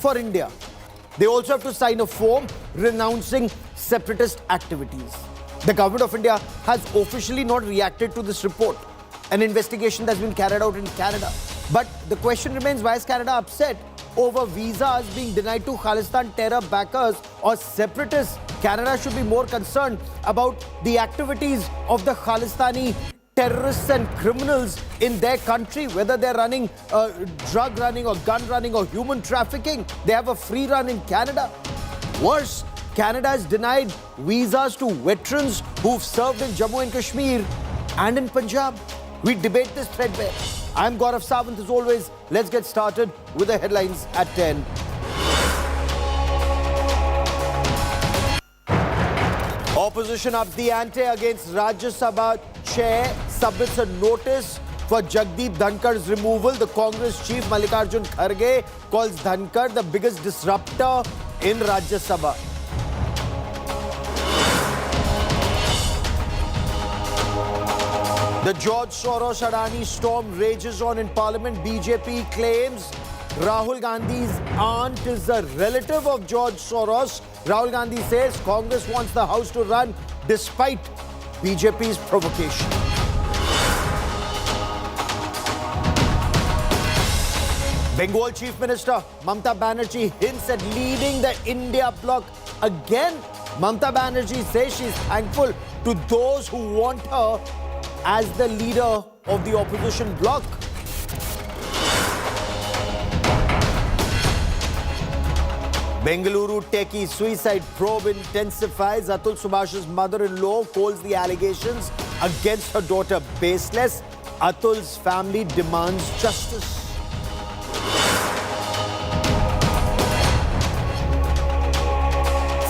for India. They also have to sign a form renouncing separatist activities. The government of India has officially not reacted to this report, an investigation that's been carried out in Canada. But the question remains, why is Canada upset over visas being denied to Khalistan terror backers or separatists? Canada should be more concerned about the activities of the Khalistani terrorists and criminals in their country, whether they're running drug running or gun running or human trafficking. They have a free run in Canada. Worse, Canada has denied visas to veterans who've served in Jammu and Kashmir and in Punjab. We debate this threadbare. I'm Gaurav Sawant as always. Let's get started with the headlines at 10. Opposition ups the ante against Rajya Sabha chair, submits a notice for Jagdeep Dhankar's removal. The Congress chief Mallikarjun Kharge calls Dhankar the biggest disruptor in Rajya Sabha. The George Soros-Adani storm rages on in Parliament. BJP claims Rahul Gandhi's aunt is a relative of George Soros. Rahul Gandhi says Congress wants the House to run despite BJP's provocation. Bengal Chief Minister Mamata Banerjee hints at leading the India bloc again. Mamata Banerjee says she's thankful to those who want her as the leader of the opposition bloc. Bengaluru techie suicide probe intensifies. Atul Subhash's mother-in-law calls the allegations against her daughter baseless. Atul's family demands justice.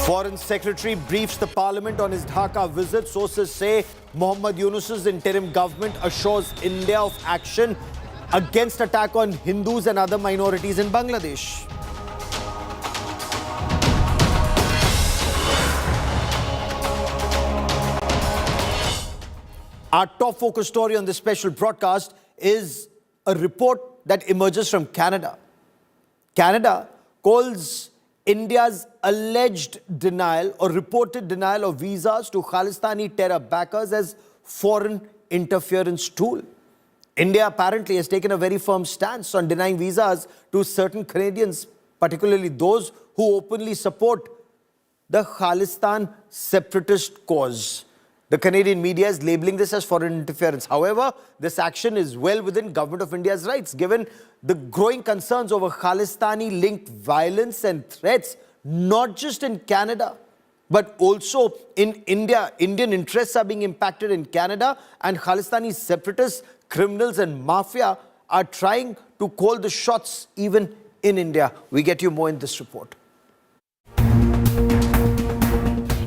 Foreign Secretary briefs the Parliament on his Dhaka visit. Sources say Mohammad Yunus's interim government assures India of action against attack on Hindus and other minorities in Bangladesh. Our top focus story on this special broadcast is a report that emerges from Canada. Canada calls India's alleged denial or reported denial of visas to Khalistani terror backers as foreign interference tool. India apparently has taken a very firm stance on denying visas to certain Canadians, particularly those who openly support the Khalistan separatist cause. The Canadian media is labeling this as foreign interference. However, this action is well within Government of India's rights, given the growing concerns over Khalistani-linked violence and threats, not just in Canada, but also in India. Indian interests are being impacted in Canada, and Khalistani separatists, criminals and mafia are trying to call the shots even in India. We get you more in this report.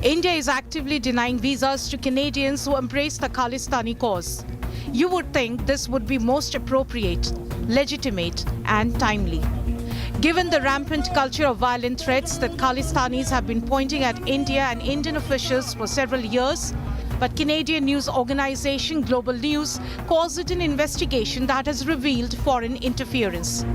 India is actively denying visas to Canadians who embrace the Khalistani cause. You would think this would be most appropriate, legitimate and timely. Given the rampant culture of violent threats that Khalistanis have been pointing at India and Indian officials for several years, but Canadian news organization Global News calls it an investigation that has revealed foreign interference.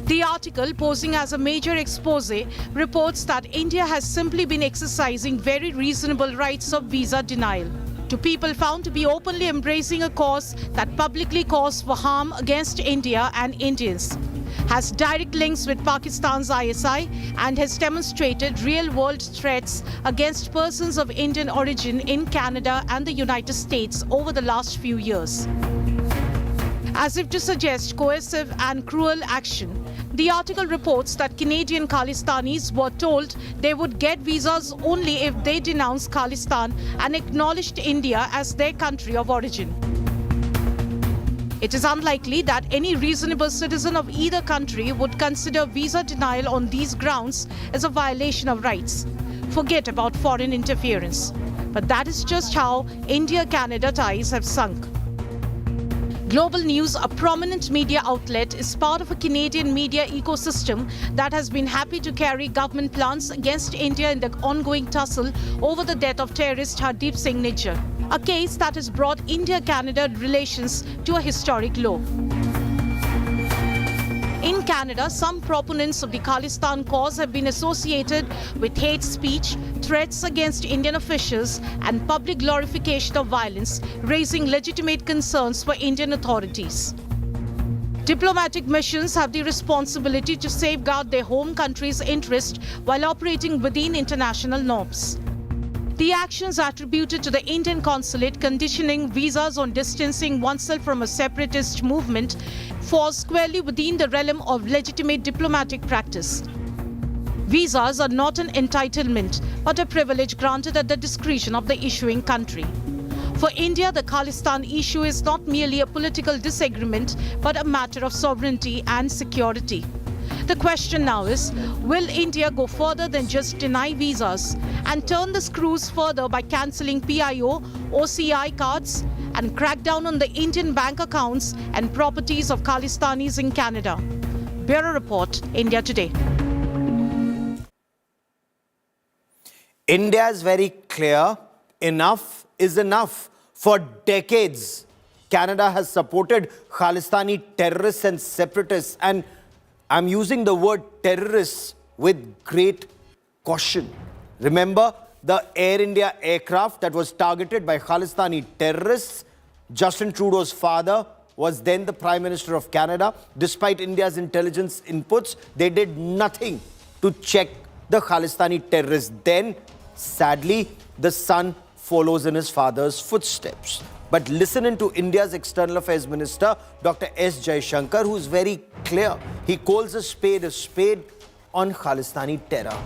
The article, posing as a major expose, reports that India has simply been exercising very reasonable rights of visa denial to people found to be openly embracing a cause that publicly calls for harm against India and Indians, has direct links with Pakistan's ISI, and has demonstrated real-world threats against persons of Indian origin in Canada and the United States over the last few years. As if to suggest coercive and cruel action, the article reports that Canadian Khalistanis were told they would get visas only if they denounced Khalistan and acknowledged India as their country of origin. It is unlikely that any reasonable citizen of either country would consider visa denial on these grounds as a violation of rights. Forget about foreign interference. But that is just how India-Canada ties have sunk. Global News, a prominent media outlet, is part of a Canadian media ecosystem that has been happy to carry government plans against India in the ongoing tussle over the death of terrorist Hardeep Singh Nijjar, a case that has brought India-Canada relations to a historic low. In Canada, some proponents of the Khalistan cause have been associated with hate speech, threats against Indian officials, and public glorification of violence, raising legitimate concerns for Indian authorities. Diplomatic missions have the responsibility to safeguard their home country's interest while operating within international norms. The actions attributed to the Indian consulate conditioning visas on distancing oneself from a separatist movement falls squarely within the realm of legitimate diplomatic practice. Visas are not an entitlement, but a privilege granted at the discretion of the issuing country. For India, the Khalistan issue is not merely a political disagreement, but a matter of sovereignty and security. The question now is, will India go further than just deny visas and turn the screws further by cancelling PIO, OCI cards and crack down on the Indian bank accounts and properties of Khalistanis in Canada? Bureau Report, India Today. India is very clear, enough is enough. For decades, Canada has supported Khalistani terrorists and separatists, and I'm using the word terrorists with great caution. Remember the Air India aircraft that was targeted by Khalistani terrorists? Justin Trudeau's father was then the Prime Minister of Canada. Despite India's intelligence inputs, they did nothing to check the Khalistani terrorists. Then, sadly, the son follows in his father's footsteps. But listen into India's External Affairs Minister, Dr. S. Jaishankar, who is very clear. He calls a spade on Khalistani terror.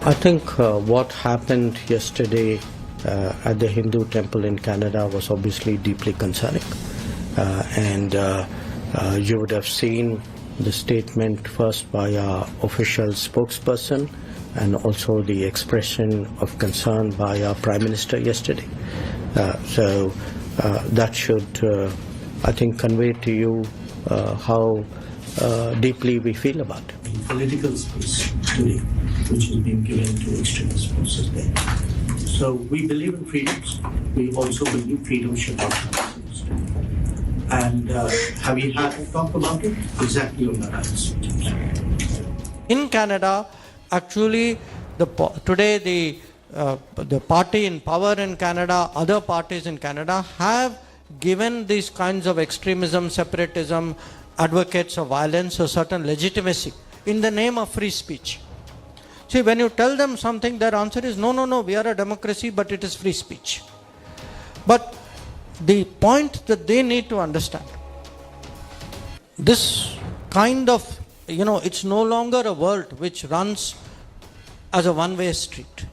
I think what happened yesterday at the Hindu temple in Canada was obviously deeply concerning. You would have seen the statement first by our official spokesperson and also the expression of concern by our Prime Minister yesterday. That should, I think, convey to you how deeply we feel about it. Political space today, which is being given to extremist forces there. So we believe in freedoms. We also believe freedom should not be misused. And have we had a talk about it? Exactly on that answer. In Canada, actually, today the party in power in Canada, other parties in Canada have given these kinds of extremism, separatism, advocates of violence a certain legitimacy in the name of free speech. See, when you tell them something, their answer is, no, we are a democracy, but it is free speech. But the point that they need to understand, this kind of, it's no longer a world which runs as a one-way street.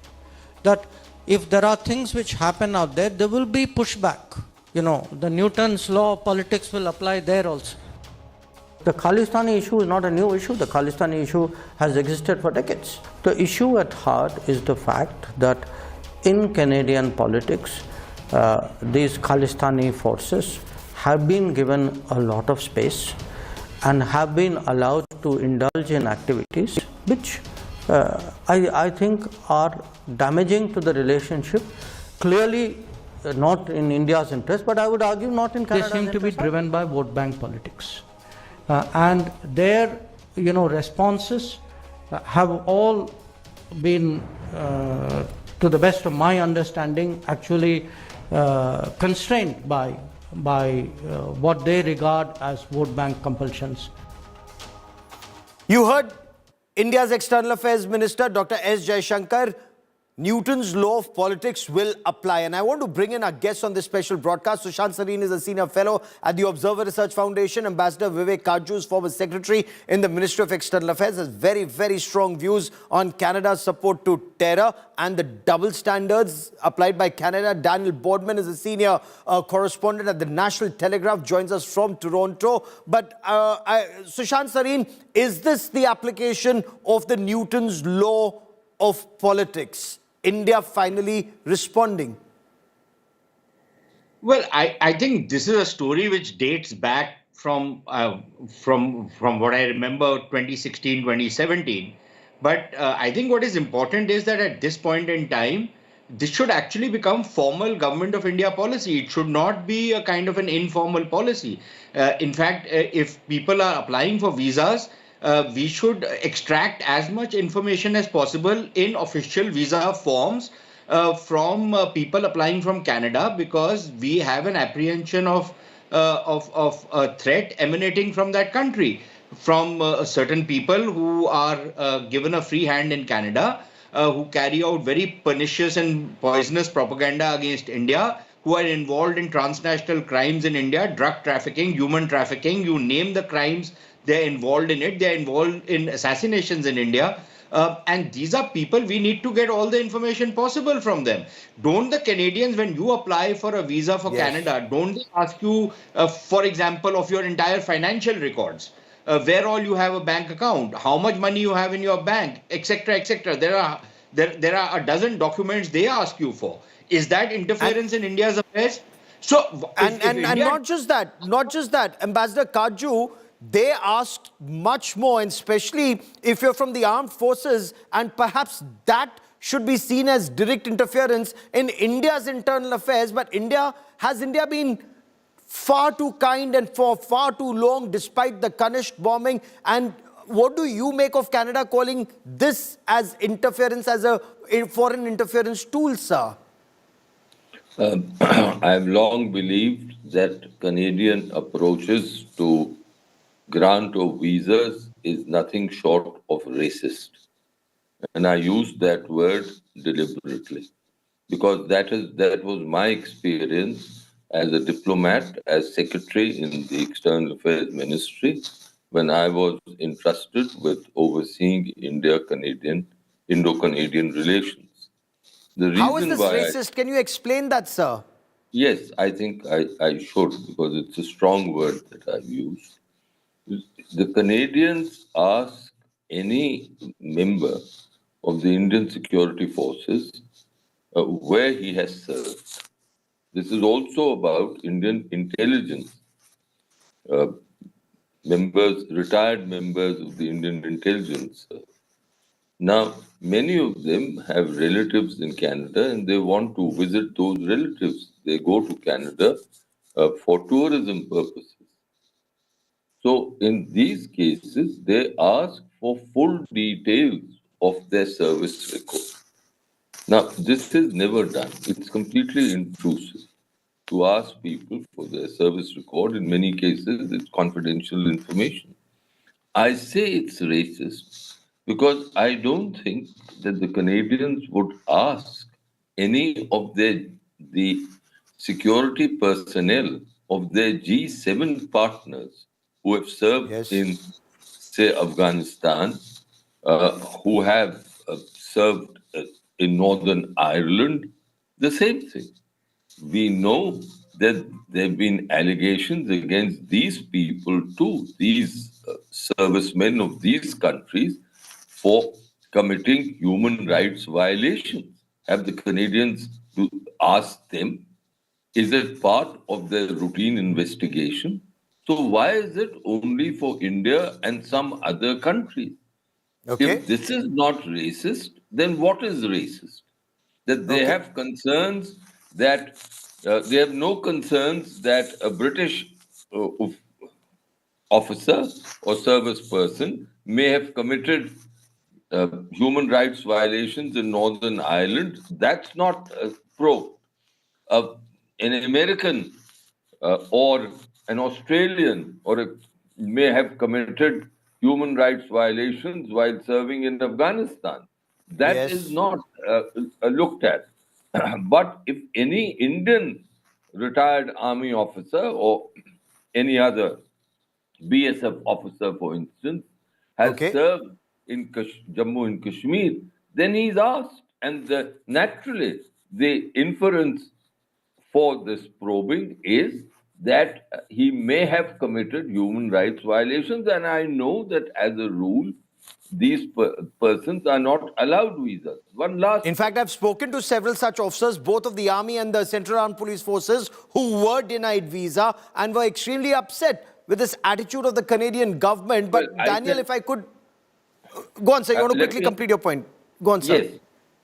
That if there are things which happen out there, there will be pushback. The Newton's law of politics will apply there also. The Khalistani issue is not a new issue. The Khalistani issue has existed for decades. The issue at heart is the fact that in Canadian politics, these Khalistani forces have been given a lot of space and have been allowed to indulge in activities which I think are damaging to the relationship, clearly not in India's interest, but I would argue not in Canada's interest. They seem to be driven by vote bank politics. And their responses have all been, to the best of my understanding, actually constrained by what they regard as vote bank compulsions. You heard India's External Affairs Minister, Dr. S. Jaishankar. Newton's law of politics will apply. And I want to bring in our guest on this special broadcast. Sushant Sareen is a senior fellow at the Observer Research Foundation. Ambassador Vivek Kajus, former secretary in the Ministry of External Affairs, has very, very strong views on Canada's support to terror and the double standards applied by Canada. Daniel Boardman is a senior correspondent at the National Telegraph, joins us from Toronto. But Sushant Sareen, is this the application of the Newton's law of politics? India finally responding? Well, I think this is a story which dates back from what I remember, 2016, 2017. But I think what is important is that at this point in time, this should actually become formal Government of India policy. It should not be a kind of an informal policy. In fact, if people are applying for visas, we should extract as much information as possible in official visa forms from people applying from Canada, because we have an apprehension of a threat emanating from that country, from certain people who are given a free hand in Canada, who carry out very pernicious and poisonous propaganda against India, who are involved in transnational crimes in India, drug trafficking, human trafficking, you name the crimes, they're involved in it. They're involved in assassinations in India. And these are people, we need to get all the information possible from them. Don't the Canadians, when you apply for a visa for Canada, don't they ask you, for example, of your entire financial records? Where all you have a bank account, how much money you have in your bank, etc., etc. There are a dozen documents they ask you for. Is that interference in India's affairs? So, And not just that, Ambassador Kaju, they asked much more, and especially if you're from the armed forces, and perhaps that should be seen as direct interference in India's internal affairs. But has India been far too kind and for far too long, despite the Kanishk bombing? And what do you make of Canada calling this as interference, as a foreign interference tool, sir? I've long believed that Canadian approaches to grant of visas is nothing short of racist. And I use that word deliberately because that was my experience as a diplomat, as secretary in the External Affairs Ministry, when I was entrusted with overseeing Indo-Canadian relations. How is this racist? Can you explain that, sir? Yes, I think I should, because it's a strong word that I've used. The Canadians ask any member of the Indian security forces where he has served. This is also about Indian intelligence. Retired members of the Indian intelligence. Now, many of them have relatives in Canada and they want to visit those relatives. They go to Canada for tourism purposes. So, in these cases, they ask for full details of their service record. Now, this is never done. It's completely intrusive to ask people for their service record. In many cases, it's confidential information. I say it's racist because I don't think that the Canadians would ask any of the security personnel of their G7 partners who have served in, say, Afghanistan, who have served in Northern Ireland, the same thing. We know that there have been allegations against these people too, these servicemen of these countries, for committing human rights violations. Have the Canadians asked them? Is it part of their routine investigation? So why is it only for India and some other countries? Okay. If this is not racist, then what is racist? That they have concerns that they have no concerns that a British officer or service person may have committed human rights violations in Northern Ireland. That's not probed. An American or an Australian may have committed human rights violations while serving in Afghanistan. That is not looked at. But if any Indian retired army officer or any other BSF officer, for instance, has served in Jammu and Kashmir, then he's asked. And naturally, the inference for this probing is that he may have committed human rights violations. And I know that as a rule, these persons are not allowed visas. In fact, I've spoken to several such officers, both of the Army and the Central Armed Police Forces, who were denied visa and were extremely upset with this attitude of the Canadian government. But Daniel, if I could... Go on, sir. You want to quickly complete your point? Go on, sir. Yes.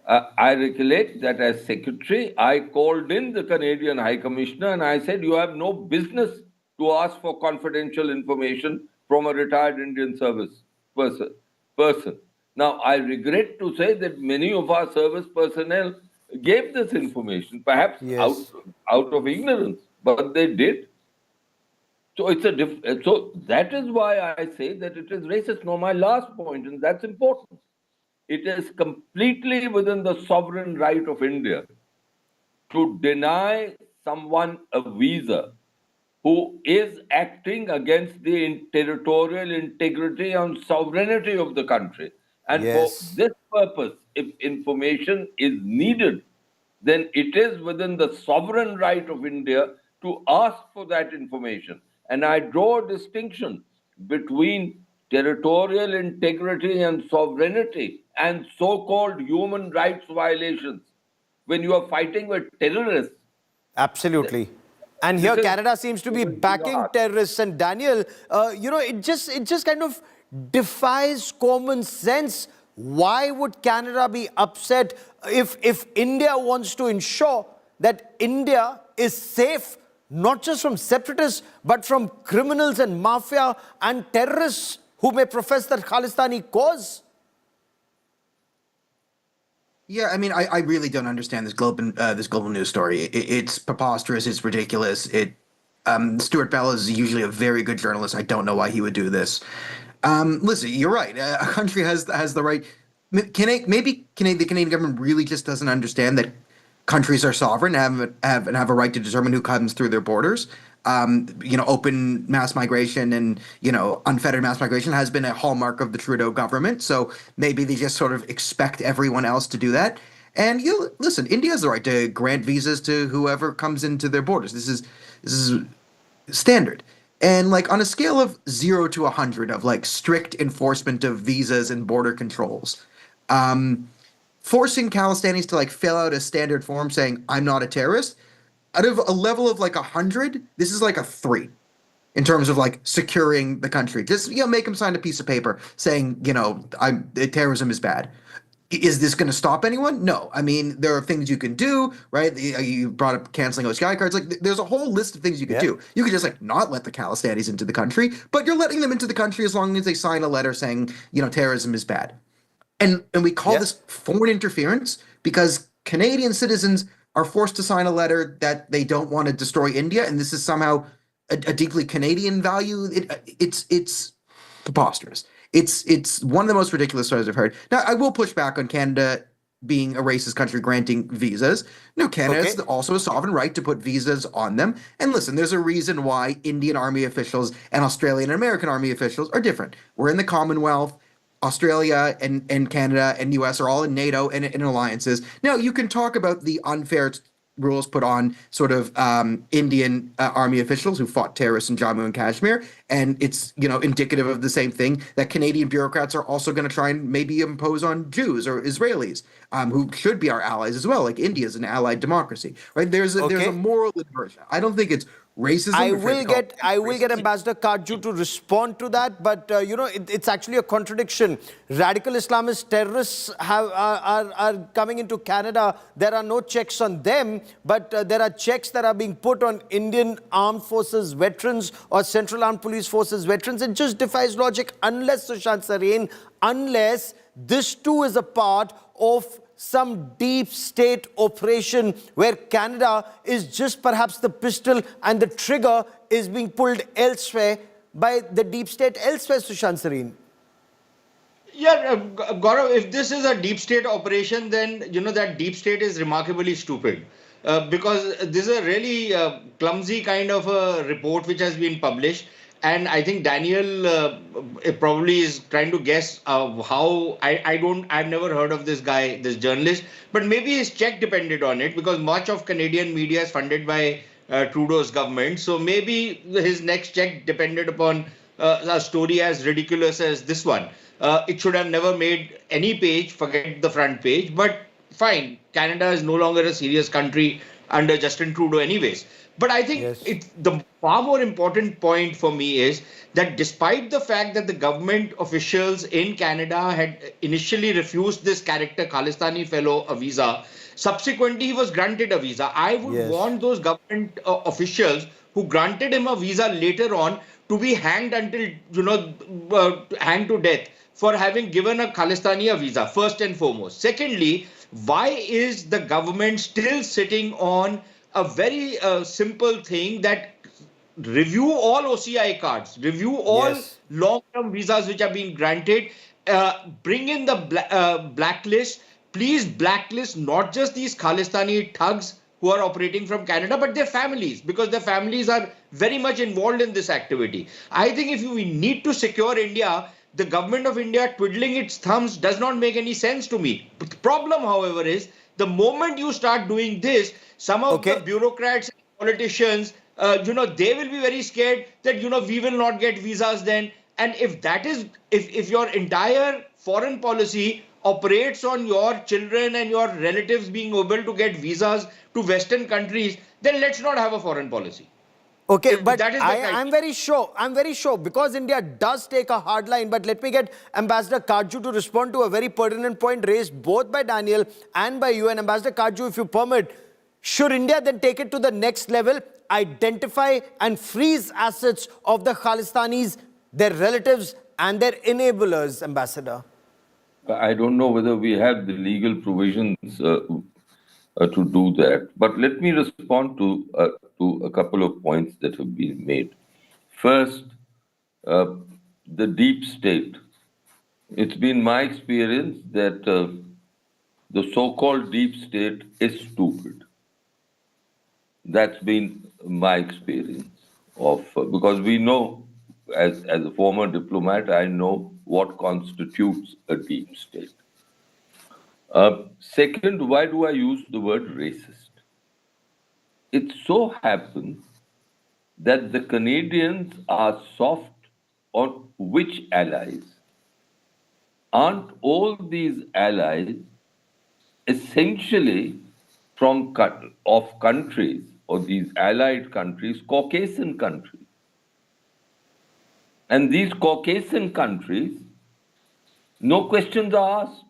I recollect that as secretary, I called in the Canadian High Commissioner and I said, you have no business to ask for confidential information from a retired Indian service person. Now, I regret to say that many of our service personnel gave this information, perhaps Yes. out of ignorance, but they did. So so that is why I say that it is racist. Now, my last point, and that's important. It is completely within the sovereign right of India to deny someone a visa who is acting against the territorial integrity and sovereignty of the country. And for Yes. this purpose, if information is needed, then it is within the sovereign right of India to ask for that information. And I draw a distinction between territorial integrity and sovereignty and so-called human rights violations. When you are fighting with terrorists, Absolutely. And this here is Canada seems to be backing terrorists. And Daniel, it just kind of defies common sense. Why would Canada be upset if India wants to ensure that India is safe, not just from separatists, but from criminals and mafia and terrorists who may profess the Khalistani cause? Yeah, I mean, I really don't understand this global news story. It's preposterous. It's ridiculous. Stuart Bell is usually a very good journalist. I don't know why he would do this. Listen, you're right. A country has the right. The Canadian government really just doesn't understand that countries are sovereign and have a right to determine who comes through their borders. Open mass migration and, unfettered mass migration has been a hallmark of the Trudeau government. So maybe they just sort of expect everyone else to do that. And listen, India has the right to grant visas to whoever comes into their borders. This is standard. And like on a scale of 0 to 100 of like strict enforcement of visas and border controls, forcing Khalistanis to like fill out a standard form saying I'm not a terrorist, out of a level of like 100, this is like a 3 in terms of like securing the country. Just make them sign a piece of paper saying terrorism is bad. Is this going to stop anyone? No. I mean, there are things you can do, right? You brought up canceling OCI cards. Like, there's a whole list of things you could do. You could just like not let the Khalistanis into the country, but you're letting them into the country as long as they sign a letter saying terrorism is bad. And we call this foreign interference because Canadian citizens are forced to sign a letter that they don't want to destroy India, and this is somehow a deeply Canadian value. It's preposterous. It's one of the most ridiculous stories I've heard. Now, I will push back on Canada being a racist country granting visas. No, Canada has also a sovereign right to put visas on them. And listen, there's a reason why Indian Army officials and Australian and American Army officials are different. We're in the Commonwealth. Australia and Canada and US are all in NATO and in alliances. Now, you can talk about the unfair rules put on sort of Indian army officials who fought terrorists in Jammu and Kashmir, and it's indicative of the same thing that Canadian bureaucrats are also going to try and maybe impose on Jews or Israelis who should be our allies as well. Like India is an allied democracy, right? There's a moral inversion. I don't think it's racism. I will get Ambassador Kaju to respond to that, but it's actually a contradiction. Radical Islamist terrorists are coming into Canada. There are no checks on them, but there are checks that are being put on Indian Armed Forces veterans or Central Armed Police Forces veterans. It just defies logic unless, Sushant Sareen, unless this too is a part of some deep state operation where Canada is just perhaps the pistol and the trigger is being pulled elsewhere by the deep state elsewhere, Sushant Sareen. Yeah, Gaurav, if this is a deep state operation, then that deep state is remarkably stupid. Because this is a really clumsy kind of a report which has been published. And I think Daniel probably is trying to guess how I've never heard of this guy, this journalist, but maybe his check depended on it because much of Canadian media is funded by Trudeau's government. So maybe his next check depended upon a story as ridiculous as this one. It should have never made any page, forget the front page, but fine. Canada is no longer a serious country under Justin Trudeau anyways. But I think Yes. the far more important point for me is that despite the fact that the government officials in Canada had initially refused this character Khalistani fellow a visa, subsequently he was granted a visa. I would Yes. want those government officials who granted him a visa later on to be hanged until, hanged to death for having given a Khalistani a visa, first and foremost. Secondly, why is the government still sitting on a very simple thing that review all OCI cards, review all Yes. long-term visas which are being granted, bring in the blacklist. Please blacklist not just these Khalistani thugs who are operating from Canada, but their families, because their families are very much involved in this activity. I think if we need to secure India, the government of India twiddling its thumbs does not make any sense to me. But the problem, however, is the moment you start doing this, some of the Okay. bureaucrats and politicians, they will be very scared that, we will not get visas then. And if that is, if your entire foreign policy operates on your children and your relatives being able to get visas to Western countries, then let's not have a foreign policy. Okay, If but that is the I'm criteria. very sure, because India does take a hard line. But let me get Ambassador Kaju to respond to a very pertinent point raised both by Daniel and by you. And Ambassador Kaju, if you permit, should India then take it to the next level, identify and freeze assets of the Khalistanis, their relatives and their enablers, Ambassador? I don't know whether we have the legal provisions to do that, but let me respond to a couple of points that have been made. First, the deep state. It's been my experience that the so-called deep state is stupid. That's been my experience of because we know, as a former diplomat, I know what constitutes a deep state. Second, why do I use the word racist? It so happens that the Canadians are soft on which allies? Aren't all these allies essentially from of countries, or these allied countries, Caucasian countries? And these Caucasian countries, no questions are asked.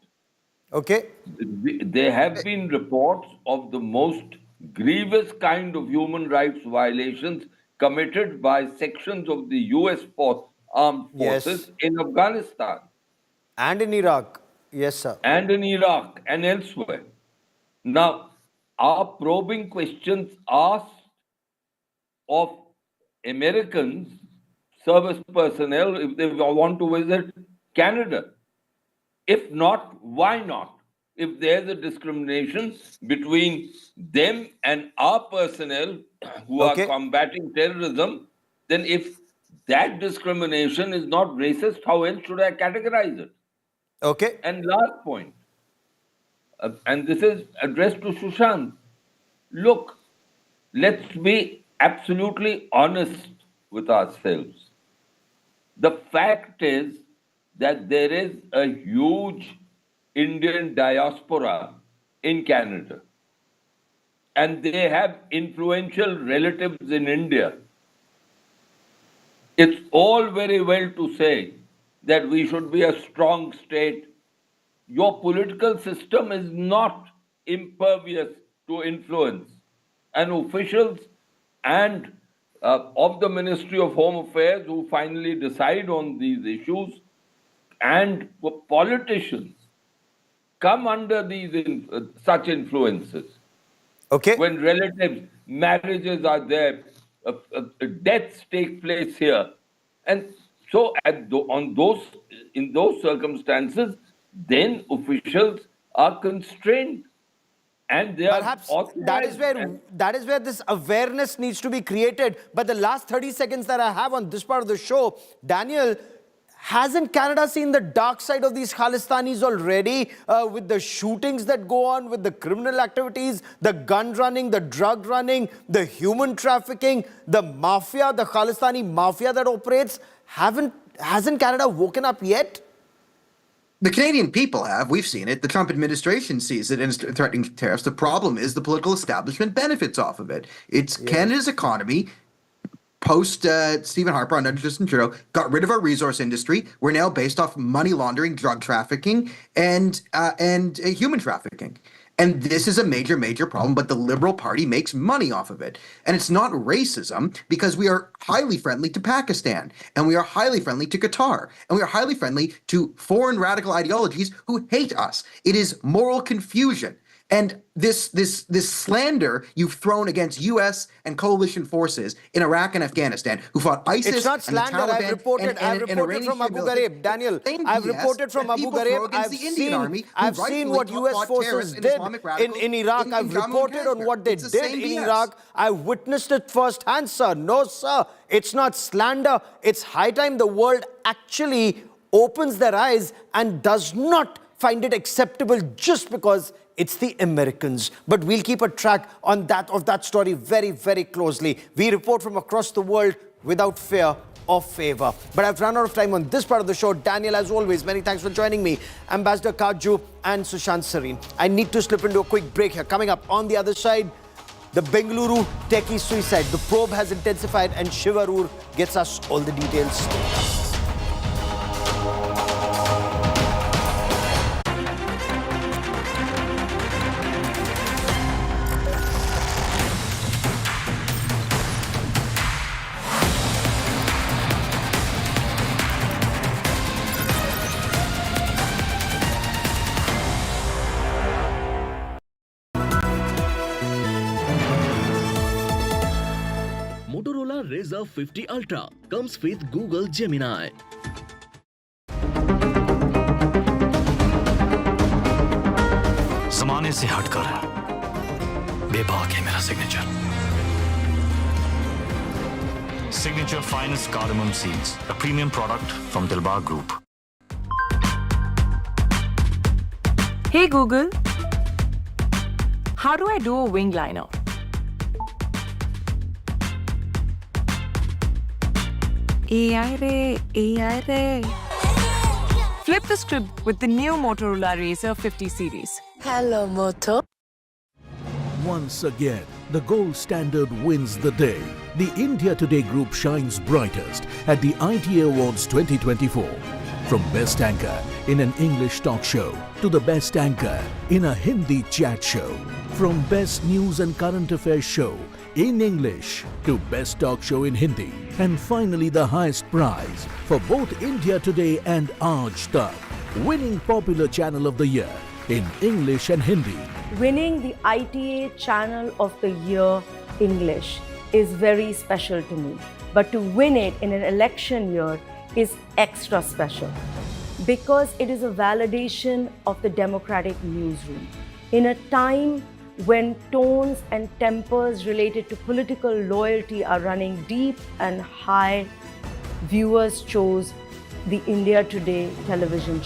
Okay. There have been reports of the most grievous kind of human rights violations committed by sections of the US armed forces Yes. in Afghanistan And in Iraq. Yes, sir. and in Iraq and elsewhere. Now, are probing questions asked of Americans, service personnel, if they want to visit Canada? If not, why not? If there's a discrimination between them and our personnel who are Okay. combating terrorism, then if that discrimination is not racist, how else should I categorize it? Okay. And last point, and this is addressed to Sushant. Look, let's be absolutely honest with ourselves. The fact is that there is a huge Indian diaspora in Canada, and they have influential relatives in India. It's all very well to say that we should be a strong state. Your political system is not impervious to influence, and officials and of the Ministry of Home Affairs who finally decide on these issues and politicians come under these such influences. Okay. When relatives, marriages are there, deaths take place here, and so in those circumstances, then officials are constrained, and they are Perhaps authorized. that is where this awareness needs to be created. But the last 30 seconds that I have on this part of the show, Daniel, hasn't Canada seen the dark side of these Khalistanis already with the shootings that go on, with the criminal activities, the gun running, the drug running, the human trafficking, the mafia, the Khalistani mafia that operates? Hasn't Canada woken up yet? The Canadian people have. We've seen it. The Trump administration sees it and is threatening tariffs. The problem is the political establishment benefits off of it. It's Canada's economy. Post Stephen Harper under Justin Trudeau got rid of our resource industry. We're now based off money laundering, drug trafficking, and human trafficking. And this is a major, major problem, but the Liberal Party makes money off of it. And it's not racism because we are highly friendly to Pakistan, and we are highly friendly to Qatar, and we are highly friendly to foreign radical ideologies who hate us. It is moral confusion. And this slander you've thrown against U.S. and coalition forces in Iraq and Afghanistan, who fought ISIS. It's not slander. And the Taliban I've reported from Abu Ghraib. Daniel, I've reported from Abu Ghraib. I've seen what U.S. forces did in Iraq. I've reported on what they did in Iraq. I witnessed it firsthand, sir. No, sir. It's not slander. It's high time the world actually opens their eyes and does not find it acceptable just because it's the Americans. But we'll keep a track on that story very, very closely. We report from across the world without fear or favor. But I've run out of time on this part of the show. Daniel, as always, many thanks for joining me. Ambassador Kaju and Sushant Sareen. I need to slip into a quick break here. Coming up on the other side, the Bengaluru techie suicide. The probe has intensified and Shivarur gets us all the details. Razr 50 Ultra comes with Google Gemini. ज़माने से हटकर बेबाक है मेरा signature. Signature Finest Cardamom Seeds, a premium product from Dilbar Group. Hey Google, how do I do a wing liner? AI Ray. Flip the script with the new Motorola Razr 50 series. Hello, Moto. Once again, the gold standard wins the day. The India Today group shines brightest at the ITA Awards 2024. From Best Anchor in an English talk show to the Best Anchor in a Hindi chat show. From Best News and Current Affairs show in English to Best Talk Show in Hindi. And finally the highest prize for both India Today and Aaj Tak, winning Popular Channel of the Year in English and Hindi. Winning the ITA Channel of the Year English is very special to me. But to win it in an election year is extra special because it is a validation of the democratic newsroom. In a time when tones and tempers related to political loyalty are running deep and high, viewers chose the India Today television